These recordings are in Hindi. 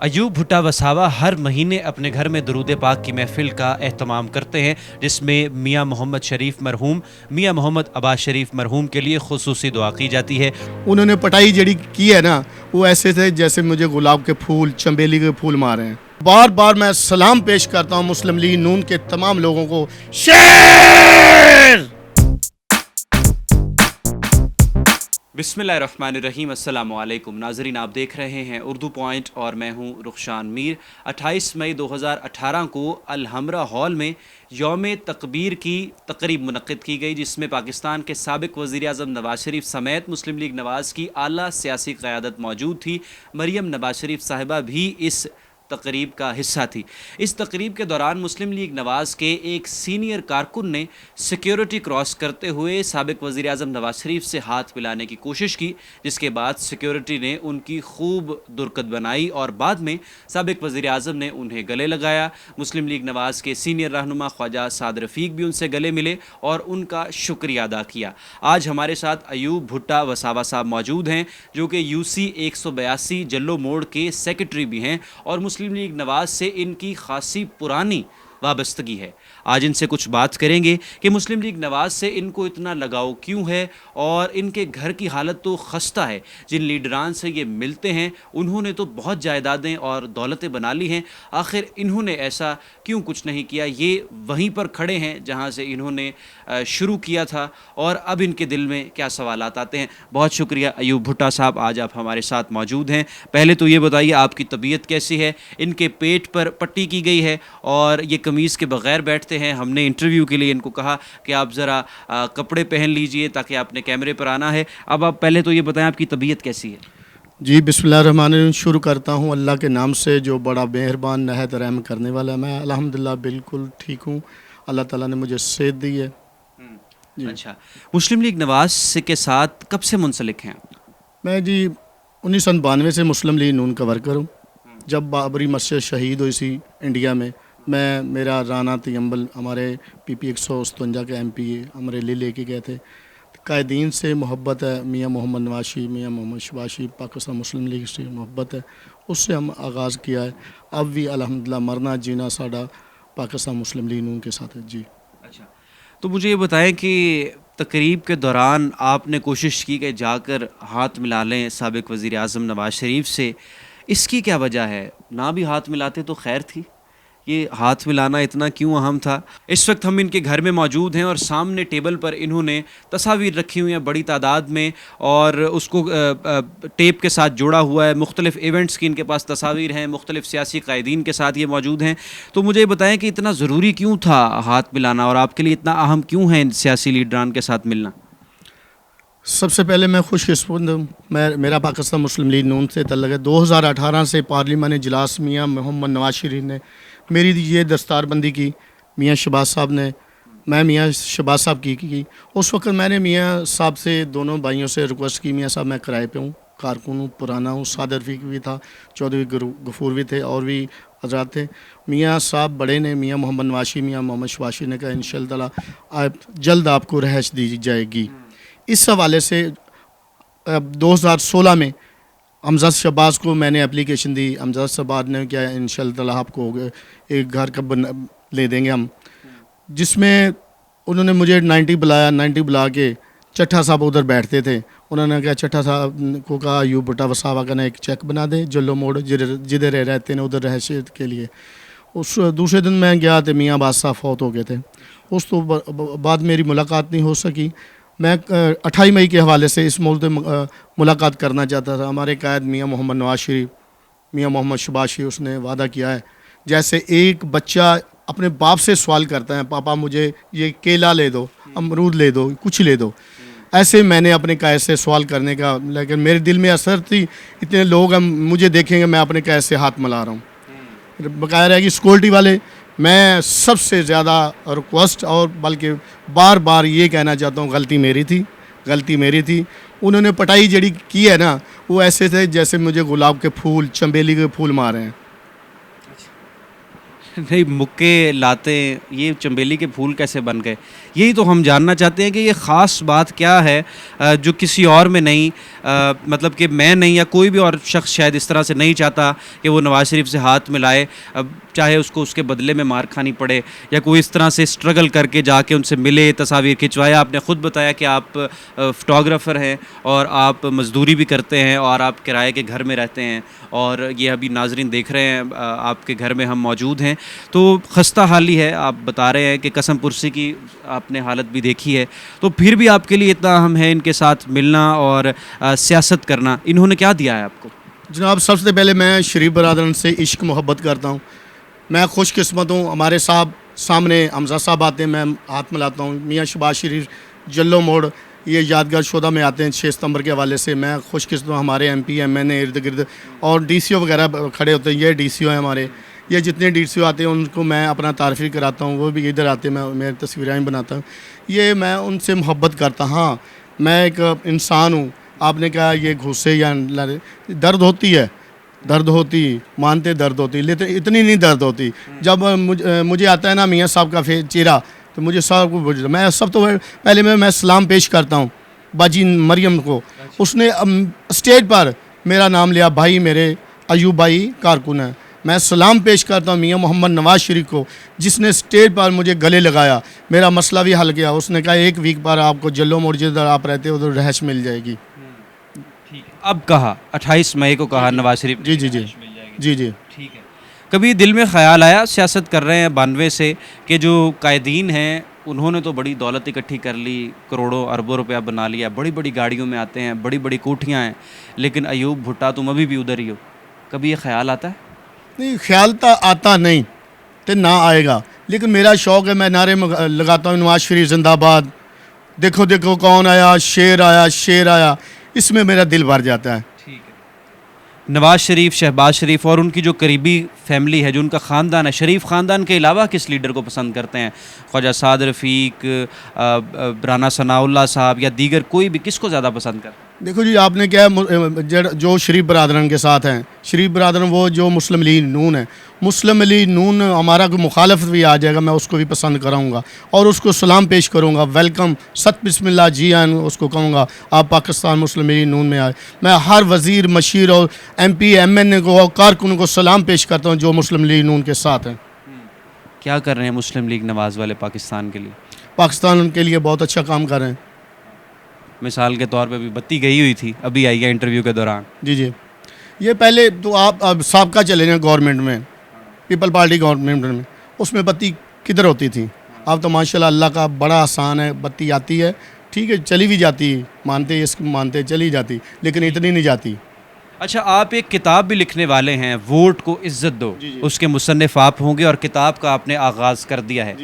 अयूब भुट्टा वसावा हर महीने अपने घर में दरूद पाक की महफिल का एहतमाम करते हैं, जिसमें मियाँ मोहम्मद शरीफ मरहूम, मियाँ मोहम्मद अब्बास शरीफ मरहूम के लिए खुसूसी दुआ की जाती है। उन्होंने पटाई जड़ी की है ना, वो ऐसे थे जैसे मुझे गुलाब के फूल, चंबेली के फूल मारे हैं। बार बार मैं सलाम पेश करता हूँ मुस्लिम लीग नून के तमाम लोगों को। शेर बिस्मिल्लाहिर्रहमानिर्रहीम, अस्सलामु अलैकुम नाजरीन, आप देख रहे हैं उर्दू पॉइंट और मैं हूं रुखशान मीर। 28 मई 2018 को अल हमरा हॉल में यौम तकबीर की तकरीब मुनक्किद की गई, जिसमें पाकिस्तान के साबिक वज़ीर आज़म नवाज शरीफ समेत मुस्लिम लीग नवाज़ की आला सियासी क़यादत मौजूद थी। मरियम नवाज शरीफ साहिबा भी इस तकरीब का हिस्सा थी। इस तकरीब के दौरान मुस्लिम लीग नवाज़ के एक सीनियर कारकुन ने सिक्योरिटी क्रॉस करते हुए साबिक वज़ीर आज़म नवाज शरीफ से हाथ मिलाने की कोशिश की, जिसके बाद सिक्योरिटी ने उनकी खूब दुरकत बनाई और बाद में साबिक वज़ीर आज़म ने उन्हें गले लगाया। मुस्लिम लीग नवाज़ के सीनियर रहनुमा ख्वाजा साद रफ़ीक भी उनसे गले मिले और उनका शुक्रिया अदा किया। आज हमारे साथ अयूब भुट्टा वसावा साहब मौजूद हैं, जो कि UC 182 जल्लो मोड़ के सेक्रेटरी भी हैं और मुस्लिम लीग नवाज से इनकी खासी पुरानी वाबस्तगी है। आज इनसे कुछ बात करेंगे कि मुस्लिम लीग नवाज से इनको इतना लगाव क्यों है और इनके घर की हालत तो खस्ता है। जिन लीडरान से ये मिलते हैं उन्होंने तो बहुत जायदादें और दौलतें बना ली हैं, आखिर इन्होंने ऐसा क्यों कुछ नहीं किया। ये वहीं पर खड़े हैं जहां से इन्होंने शुरू किया था और अब इनके दिल में क्या सवालात आते हैं। बहुत शुक्रिया अयूब भुट्टा साहब, आज आप हमारे साथ मौजूद हैं। पहले तो ये बताइए आपकी तबीयत कैसी है। इनके पेट पर पट्टी की गई है और ये कमीज़ के बग़ैर बैठते हैं। हमने इंटरव्यू के लिए इनको कहा कि आप ज़रा कपड़े पहन लीजिए ताकि आपने कैमरे पर आना है। अब आप पहले तो ये बताएं आपकी तबीयत कैसी है। जी, बिस्मिल्लाहिर्रहमानिर्रहीम। शुरू करता हूँ अल्लाह के नाम से जो बड़ा मेहरबान नहायत रहम करने वाला है। मैं अल्हम्दुलिल्लाह बिल्कुल ठीक हूँ। अल्लाह ताला ने मुझे सेहत दी है। अच्छा, मुस्लिम लीग नवाज से के साथ कब से मुंसलिक हैं आप? मैं जी 1992 से मुस्लिम लीग नून का वर्कर हूँ। जब बाबरी मस्जिद शहीद हुई थी इंडिया में, मैं मेरा राना तयम्बल हमारे PP 157 के MP हमारे लिए लेके गए थे। कायदीन से मोहब्बत है, मियाँ मोहम्मद नवाशी, मियाँ मोहम्मद शबाशी, पाकिस्तान मुस्लिम लीग से मोहब्बत है, उससे हम आगाज़ किया है। अब भी अल्हम्दुलिल्लाह मरना जीना साडा पाकिस्तान मुस्लिम लीग नून के साथ है जी। अच्छा, तो मुझे ये बताएं कि तकरीब के दौरान आपने कोशिश की कि जाकर हाथ मिला लें साबिक वज़ीर आज़म नवाज शरीफ से, इसकी क्या वजह है? ना भी हाथ मिलाते तो खैर थी, ये हाथ मिलाना इतना क्यों अहम था? इस वक्त हम इनके घर में मौजूद हैं और सामने टेबल पर इन्होंने तस्वीर रखी हुई हैं बड़ी तादाद में और उसको टेप के साथ जोड़ा हुआ है। मुख्तलिफ इवेंट्स की इनके पास तस्वीर हैं, मुख्तलिफ सियासी कायदीन के साथ ये मौजूद हैं। तो मुझे बताएं कि इतना ज़रूरी क्यों था हाथ मिलाना और आपके लिए इतना अहम क्यों है इन सियासी लीडरान के साथ मिलना? सबसे पहले मैं खुशकिस्मत हूँ, मेरा पाकिस्तान मुस्लिम लीग नून से तल्लुक़ है। 2018 से पार्लिमानी इजलास मियाँ मोहम्मद नवाज शरीफ ने मेरी ये दस्तारबंदी की, मियाँ शहबाज साहब ने, मैं मियाँ शहबाज साहब की। उस वक्त मैंने मियाँ साहब से, दोनों भाइयों से रिक्वेस्ट की, मियाँ साहब मैं किराए पे हूँ, कारकुन हूँ, पुराना हूँ, साद रफ़ीक भी था, चौधरी गफूर भी थे और भी हजरात थे। मियाँ साहब बड़े ने, मियाँ मोहम्मद नवाशी, मियाँ मोहम्मद शबाशी ने कहा इंशाअल्लाह जल्द आपको रिहाइश दी जाएगी। इस हवाले से 2016 में अमजद शहबाज को मैंने एप्लीकेशन दी। अमजद शहबाज ने क्या, इंशाअल्लाह आपको एक घर का ले देंगे हम, जिसमें उन्होंने मुझे 90 बुलाया। 90 बुला के चट्ठा साहब उधर बैठते थे। उन्होंने कहा, चट्ठा साहब को कहा अयूब भुट्टा वसावा का ना एक चेक बना दे जल्लो मोड़ जिधर रहते हैं उधर रहशियत के लिए। उस दूसरे दिन मैं गया तो मियाँ बादशाह फौत हो गए थे। उस तो बाद मेरी मुलाकात नहीं हो सकी। मैं 28 मई के हवाले से इस मौजूद मुलाकात करना चाहता था। हमारे कायद मियाँ मोहम्मद नवाज शरीफ, मियाँ मोहम्मद शबाशी, उसने वादा किया है, जैसे एक बच्चा अपने बाप से सवाल करता है, पापा मुझे ये केला ले दो, अमरूद ले दो, कुछ ले दो, ऐसे मैंने अपने कायद से सवाल करने का, लेकिन मेरे दिल में असर थी, इतने लोग हम मुझे देखेंगे मैं अपने कायद से हाथ मिला रहा हूँ। बकाया है कि सिक्योरिटी वाले, मैं सबसे ज़्यादा रिक्वेस्ट और बल्कि बार बार ये कहना चाहता हूँ, गलती मेरी थी। उन्होंने पटाई जड़ी की है ना, वो ऐसे थे जैसे मुझे गुलाब के फूल, चंबेली के फूल मारे हैं। नहीं, मुक्के लाते, ये चंबेली के फूल कैसे बन गए? यही तो हम जानना चाहते हैं कि ये ख़ास बात क्या है जो किसी और में नहीं, मतलब कि मैं नहीं या कोई भी और शख्स शायद इस तरह से नहीं चाहता कि वो नवाज़ शरीफ से हाथ मिलाए, चाहे उसको उसके बदले में मार खानी पड़े या कोई इस तरह से स्ट्रगल करके जाके उनसे मिले, तस्वीर खिंचवाए। आपने ख़ुद बताया कि आप फ़ोटोग्राफ़र हैं और आप मज़दूरी भी करते हैं और आप किराए के घर में रहते हैं, और ये अभी नाजरीन देख रहे हैं आपके घर में हम मौजूद हैं, तो खस्ता हाली है। आप बता रहे हैं कि कसम पुरसी की आपने हालत भी देखी है, तो फिर भी आपके लिए इतना अहम है इनके साथ मिलना और सियासत करना। इन्होंने क्या दिया है आपको? जनाब, सबसे पहले मैं शरीफ बरदरन से इश्क मोहब्बत करता हूँ। मैं खुशकिस्मत हूँ, हमारे सामने हमजा साहब आते हैं, मैं हाथ मिलाता हूँ। मियाँ शहबाज शरीफ जल्लो मोड़ ये यादगार शोधा में आते हैं 6 सितंबर के हवाले से। मैं खुशकिस्मत हूँ, हमारे MP MNA इर्द गिर्द और DCO वगैरह खड़े होते हैं। ये DCO हैं हमारे, ये जितने DCO आते हैं उनको मैं अपना तारीफ़ कराता हूँ, वो भी इधर आते हैं, मैं मेरी तस्वीरें बनाता हूँ। ये मैं उनसे मोहब्बत करता। हाँ, मैं एक इंसान हूँ। आपने कहा ये घुस्से या दर्द होती है, दर्द होती, मानते दर्द होती, लेकिन इतनी नहीं दर्द होती। जब मुझे आता है ना मियाँ साहब का चेहरा, तो मुझे सब कुछ मैं सब तो पहले मैं सलाम पेश करता हूँ बाजी मरियम को। उसने स्टेज पर मेरा नाम लिया, भाई मेरे अयूब भाई कारकुन है। मैं सलाम पेश करता हूँ मियाँ मोहम्मद नवाज़ शरीफ को, जिसने स्टेज पर मुझे गले लगाया, मेरा मसला भी हल किया। उसने कहा 1 वीक पर आपको जल्लो मोड़ जिधर आप रहते हो उधर रहश मिल जाएगी। अब कहा 28 मई को कहा नवाज शरीफ जी जी जी जी जी। ठीक है। कभी दिल में ख्याल आया, सियासत कर रहे हैं 92 से, कि जो कायदीन हैं उन्होंने तो बड़ी दौलत इकट्ठी कर ली, करोड़ों अरबों रुपया बना लिया, बड़ी बड़ी गाड़ियों में आते हैं, बड़ी बड़ी कोठियाँ हैं, लेकिन अयूब भुट्टा तुम अभी भी उधर ही हो? कभी ये ख्याल आता है? नहीं, ख्याल तो आता नहीं तो ना आएगा, लेकिन मेरा शौक़ है, मैं नारे लगाता हूँ नवाज शरीफ जिंदाबाद, देखो देखो कौन आया, शेर आया, शेर आया। इसमें मेरा दिल भर जाता है। ठीक है। नवाज शरीफ, शहबाज शरीफ और उनकी जो करीबी फैमिली है, जो उनका ख़ानदान है, शरीफ ख़ानदान के अलावा किस लीडर को पसंद करते हैं? ख्वाजा साद रफ़ीक, राना सनाउल्लाह साहब या दीगर कोई भी, किसको ज़्यादा पसंद करते हैं? देखो जी, आपने क्या जो शरीफ बरदरन के साथ हैं, शरीफ बरदरन वो जो मुस्लिम लीग नून है, मुस्लिम लीग नून हमारा कोई मुखालफ भी आ जाएगा, मैं उसको भी पसंद कराऊंगा और उसको सलाम पेश करूंगा, वेलकम, सत बिस्मिल्लाह जी आन, उसको कहूँगा आप पाकिस्तान मुस्लिम लीग नून में आए। मैं हर वज़ीर, मशीर और MP MNA को और कारकुन को सलाम पेश करता हूँ जो मुस्लिम लीग नून के साथ हैं। क्या कर रहे हैं मुस्लिम लीग नवाज़ वाले पाकिस्तान के लिए? पाकिस्तान के लिए बहुत अच्छा काम कर रहे हैं। मिसाल के तौर पे भी बत्ती गई हुई थी, अभी आई है इंटरव्यू के दौरान। जी जी। ये पहले तो आप अब साबका चले जाएँ गवर्नमेंट में, पीपल पार्टी गवर्नमेंट में, उसमें बत्ती किधर होती थी? अब तो माशाल्लाह अल्लाह का बड़ा आसान है, बत्ती आती है, ठीक है, चली भी जाती, मानते इसको मानते चली जाती, लेकिन इतनी नहीं जाती। अच्छा, आप एक किताब भी लिखने वाले हैं, वोट को इज्जत दो, उसके मुसन्निफ आप होंगे और किताब का आपने आगाज़ कर दिया है।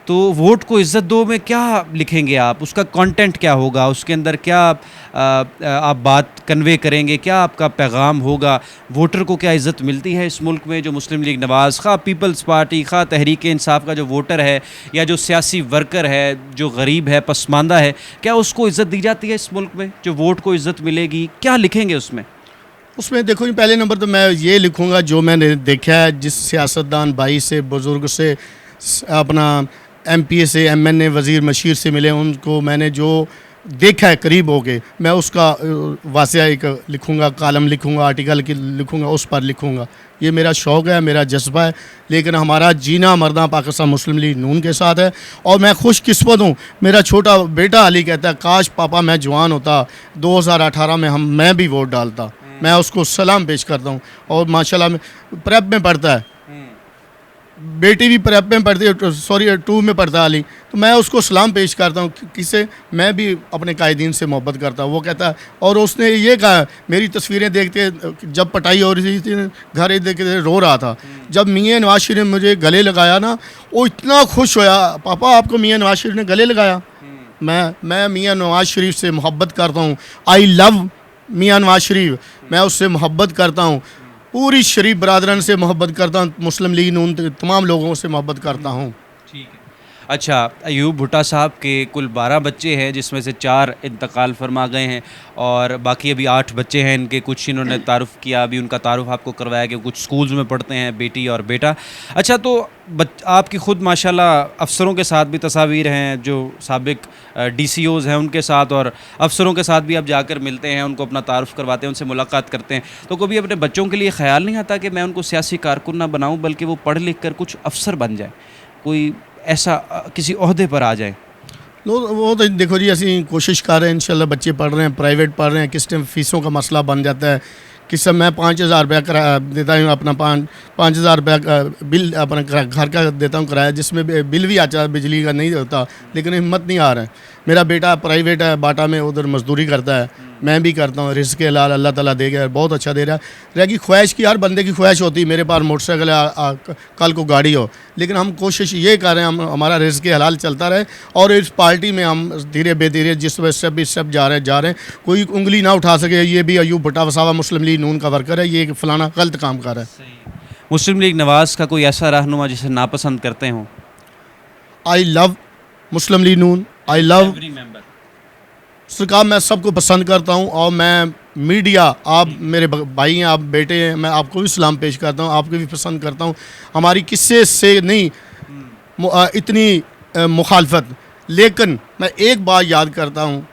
तो वोट को इज़्ज़त दो में क्या लिखेंगे आप? उसका कंटेंट क्या होगा? उसके अंदर क्या आप बात कन्वे करेंगे? क्या आपका पैगाम होगा? वोटर को क्या इज़्ज़त मिलती है इस मुल्क में? जो मुस्लिम लीग नवाज़, खा पीपल्स पार्टी, खा तहरीक इंसाफ का जो वोटर है या जो सियासी वर्कर है, जो गरीब है, पसमानदा है, क्या उसको इज़्ज़त दी जाती है इस मुल्क में? जो वोट को इज़्ज़त मिलेगी, क्या लिखेंगे उसमें? उसमें देखो जी, पहले नंबर तो मैं ये लिखूँगा जो मैंने देखा है, जिस सियासतदान भाई से, बुज़ुर्ग से, अपना MP से, MNA, वज़ीर, मशीर से मिले, उनको मैंने जो देखा है करीब हो के, मैं उसका वाक़या एक लिखूँगा, कॉलम लिखूँगा, आर्टिकल लिखूँगा, उस पर लिखूँगा। ये मेरा शौक़ है, मेरा जज्बा है, लेकिन हमारा जीना मरना पाकिस्तान मुस्लिम लीग नून के साथ है। और मैं खुशकिस्मत हूँ, मेरा छोटा बेटा अली कहता है काश पापा मैं जवान होता, 2018 में मैं भी वोट डालता। मैं उसको सलाम पेश करता हूँ। और माशाल्लाह में प्रेप में पढ़ता है, बेटी भी प्रेप में पढ़ती है, सॉरी 2 में पढ़ता है अली, तो मैं उसको सलाम पेश करता हूँ। किसे मैं भी अपने कायदीन से मोहब्बत करता हूँ। वो कहता है, और उसने ये कहा, मेरी तस्वीरें देखते जब पटाई हो रही थी, घर देख के रो रहा था। जब मियाँ नवाज शरीफ ने मुझे गले लगाया ना, वो इतना खुश होया, पापा आपको मियाँ नवाज शरीफ ने गले लगाया। मैं मियाँ नवाज शरीफ से मोहब्बत करता हूँ। आई लव मियाँ नवाज शरीफ, मैं उससे मोहब्बत करता हूँ, पूरी शरीफ बरादरन से मोहब्बत करता हूँ, मुस्लिम लीग नून तमाम लोगों से मोहब्बत करता हूँ। ठीक है। अच्छा, अयूब भुट्टा साहब के कुल 12 बच्चे हैं, जिसमें से 4 इंतकाल फरमा गए हैं और बाकी अभी 8 बच्चे हैं इनके। कुछ इन्होंने तारुफ़ किया, अभी उनका तारुफ़ आपको करवाया कि कुछ स्कूल्स में पढ़ते हैं, बेटी और बेटा। अच्छा, तो आपकी ख़ुद माशाल्लाह अफ़सरों के साथ भी तस्वीर हैं, जो साबिक DCOs हैं उनके साथ, और अफ़सरों के साथ भी आप जाकर मिलते हैं, उनको अपना तारुफ़ करवाते हैं, उनसे मुलाकात करते हैं। तो कभी अपने बच्चों के लिए ख़्याल नहीं आता कि मैं उनको सियासी कारकुन ना बनाऊँ, बल्कि वो पढ़ लिख कर कुछ अफ़सर बन जाए, कोई ऐसा किसी ओहदे पर आ जाए? वो तो देखो जी, ਅਸੀਂ कोशिश कर रहे हैं, इंशाल्लाह बच्चे पढ़ रहे हैं, प्राइवेट पढ़ रहे हैं, किस टाइम फ़ीसों का मसला बन जाता है। किस समय मैं 5,000 रुपया किराया देता हूँ, अपना 5,000 रुपया बिल अपना घर का देता हूँ किराया, जिसमें बिल भी आता है बिजली का नहीं होता, लेकिन हिम्मत नहीं आ रहा है। मेरा बेटा प्राइवेट है, बाटा में, उधर मजदूरी करता है, मैं भी करता हूँ। रिज़्क़ हलाल अल्लाह ताला दे गया, बहुत अच्छा दे रहा है। रह गई ख्वाहिश की, हर बंदे की ख्वाहिश होती है मेरे पास मोटरसाइकिल है, कल को गाड़ी हो, लेकिन हम कोशिश ये कर रहे हैं हमारा रिज़्क़ हलाल चलता रहे, और इस पार्टी में हम धीरे बेधीरे जिस स्टेप जा रहे हैं, कोई उंगली ना उठा सके ये भी अयूब भुट्टा वसावा मुस्लिम लीग नून का वर्कर है, ये फ़लाना गलत काम कर रहा है। मुस्लिम लीग नवाज़ का कोई ऐसा रहनुमा जिसे नापसंद करते हों? I love Muslim league Noon, I love सरकार, मैं सबको पसंद करता हूँ, और मैं मीडिया, आप मेरे भाई हैं, आप बेटे हैं, मैं आपको भी सलाम पेश करता हूँ, आपको भी पसंद करता हूँ। हमारी किस्से से नहीं इतनी मुखालफत, लेकिन मैं एक बात याद करता हूँ,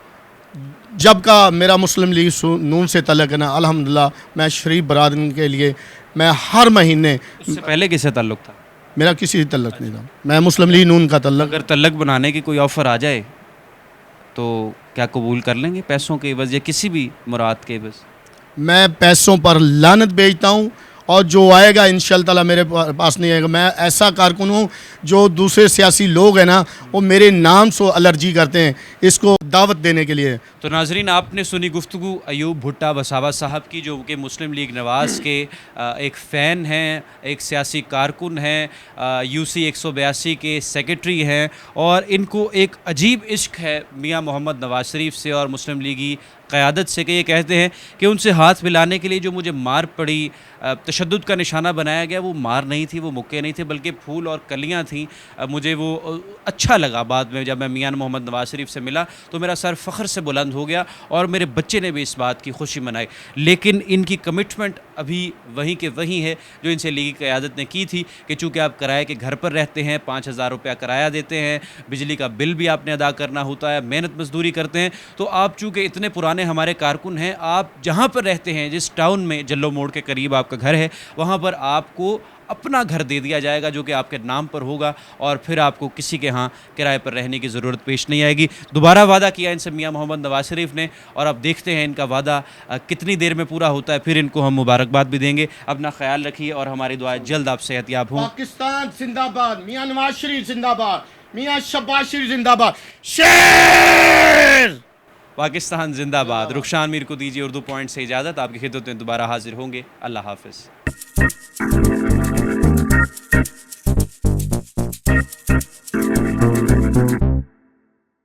जब का मेरा मुस्लिम लीग नून से तल्लुक़ है ना, अल्हम्दुलिल्लाह मैं शरीफ बरादरी के लिए मैं हर महीने, उससे पहले किससे ताल्लुक़ था? मेरा किसी से तल्लुक़ नहीं था, मैं मुस्लिम लीग नून का तल्लुक़। अगर तल्लुक़ बनाने की कोई ऑफ़र आ जाए तो क्या कबूल कर लेंगे, पैसों के एवज़ या किसी भी मुराद के एवज़? मैं पैसों पर लानत बेचता हूँ, और जो आएगा इंशाअल्लाह ताला मेरे पास नहीं आएगा। मैं ऐसा कारकुन हूँ, जो दूसरे सियासी लोग हैं ना, वो मेरे नाम से एलर्जी करते हैं इसको दावत देने के लिए। तो नाजरीन, आपने सुनी गुफ्तगू अयूब भुट्टा वसावा साहब की, जो कि मुस्लिम लीग नवाज़ के एक फ़ैन हैं, एक सियासी कारकुन हैं, UC 182 के सेक्रेटरी हैं, और इनको एक अजीब इश्क है मियाँ मोहम्मद नवाज़ शरीफ से और मुस्लिम लीगी क़यादत से, कि ये कहते हैं कि उनसे हाथ मिलाने के लिए जो मुझे मार पड़ी, तशद्दुद का निशाना बनाया गया, वो मार नहीं थी, वो मुक्के नहीं थे, बल्कि फूल और कलियां थीं। मुझे वो अच्छा लगा। बाद में जब मैं मियां मोहम्मद नवाज़ शरीफ से मिला तो मेरा सर फ़ख्र से बुलंद हो गया, और मेरे बच्चे ने भी इस बात की खुशी मनाई। लेकिन इनकी कमिटमेंट अभी वहीं के वहीं है जो इनसे लीगी क़यादत ने की थी, कि चूँकि आप किराए के घर पर रहते हैं, 5,000 रुपया किराया देते हैं, बिजली का बिल भी आपने अदा करना होता है, मेहनत मजदूरी करते हैं, तो आप चूँकि इतने पुराने हमारे कारकुन हैं, आप जहाँ पर रहते हैं, जिस टाउन में जल्लो मोड़ के करीब आपका घर है, वहाँ पर आपको अपना घर दे दिया जाएगा, जो कि आपके नाम पर होगा, और फिर आपको किसी के यहाँ किराए पर रहने की ज़रूरत पेश नहीं आएगी। दोबारा वादा किया इनसे मियाँ मोहम्मद नवाज़ शरीफ ने, और अब देखते हैं इनका वादा कितनी देर में पूरा होता है, फिर इनको हम मुबारकबाद भी देंगे। अपना ख्याल रखिए, और हमारी दुआएं जल्द आप सेहतयाब हों। पाकिस्तान जिंदाबाद, मियाँ नवाज शरीफ जिंदाबाद, मियाँ शहबाज शरीफ जिंदाबाद, शेर पाकिस्तान जिंदाबाद। रुखशान मीर को दीजिए उर्दू पॉइंट से इजाज़त। आपकी खिदमत में दोबारा हाजिर होंगे। अल्लाह हाफ़िज़।